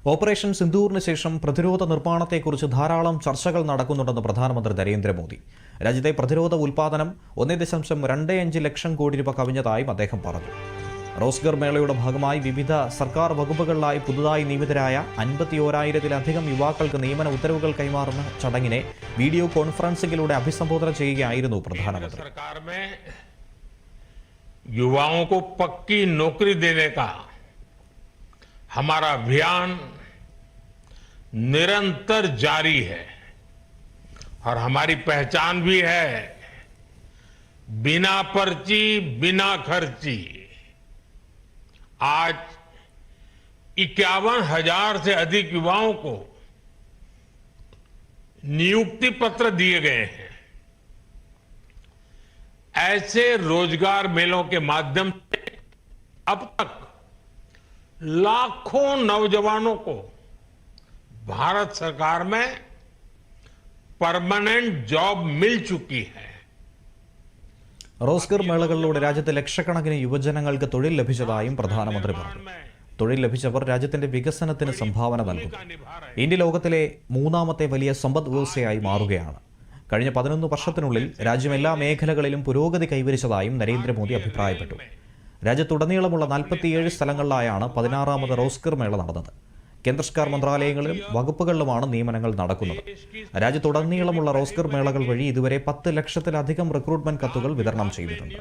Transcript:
Operation സിന്ദൂറിന് ശേഷം പ്രതിരോധ നിർമ്മാണത്തെക്കുറിച്ച് ധാരാളം ചർച്ചകൾ നടക്കുന്നുണ്ടെന്ന് പ്രധാനമന്ത്രി നരേന്ദ്രമോദി. രാജ്യത്തെ പ്രതിരോധ ഉൽപ്പാദനം 1.25 ലക്ഷം കോടി രൂപ കവിഞ്ഞതായും അദ്ദേഹം പറഞ്ഞു. റോസ്ഗർ മേളയുടെ ഭാഗമായി വിവിധ സർക്കാർ വകുപ്പുകളിലായി പുതുതായി നിയമിതരായ 51,000-ലധികം യുവാക്കൾക്ക് നിയമന ഉത്തരവുകൾ കൈമാറുന്ന ചടങ്ങിനെ വീഡിയോ കോൺഫറൻസിംഗിലൂടെ അഭിസംബോധന ചെയ്യുകയായിരുന്നു പ്രധാനമന്ത്രി. युवाओं को पक्की नौकरी देने का हमारा अभियान निरंतर जारी है और हमारी पहचान भी है बिना पर्ची बिना खर्ची। आज 51,000 से अधिक युवाओं को नियुक्ति पत्र दिए गए हैं। ऐसे रोजगार मेलों के माध्यम से अब तक लाखों नौजवानों को भारत सरकार में परमानेंट जॉब मिल चुकी है. റോസ്ഗർ മേളകളിലൂടെ രാജ്യത്തെ ലക്ഷക്കണക്കിന് യുവജനങ്ങൾക്ക് തൊഴിൽ ലഭിച്ചതായും പ്രധാനമന്ത്രി പറഞ്ഞു. തൊഴിൽ ലഭിച്ചവർ രാജ്യത്തിന്റെ വികസനത്തിന് സംഭാവന നൽകും. ഇന്ത്യ ലോകത്തിലെ മൂന്നാമത്തെ വലിയ സമ്പദ് വ്യവസ്ഥയായി മാറുകയാണ്. കഴിഞ്ഞ 11 വർഷത്തിനുള്ളിൽ രാജ്യം എല്ലാ മേഖലകളിലും പുരോഗതി കൈവരിച്ചതായും നരേന്ദ്രമോദി അഭിപ്രായപ്പെട്ടു. രാജ്യത്തുടനീളമുള്ള 47 സ്ഥലങ്ങളിലായാണ് 16ാമത് റോസ്ഗർ മേള നടന്നത്. കേന്ദ്ര സർക്കാർ മന്ത്രാലയങ്ങളിലും വകുപ്പുകളിലുമാണ് നിയമനങ്ങൾ നടക്കുന്നത്. രാജ്യത്തുടനീളമുള്ള റോസ്ഗർ മേളകൾ വഴി ഇതുവരെ 10 ലക്ഷത്തിലധികം റിക്രൂട്ട്മെന്റ് കത്തുകൾ വിതരണം ചെയ്തിട്ടുണ്ട്.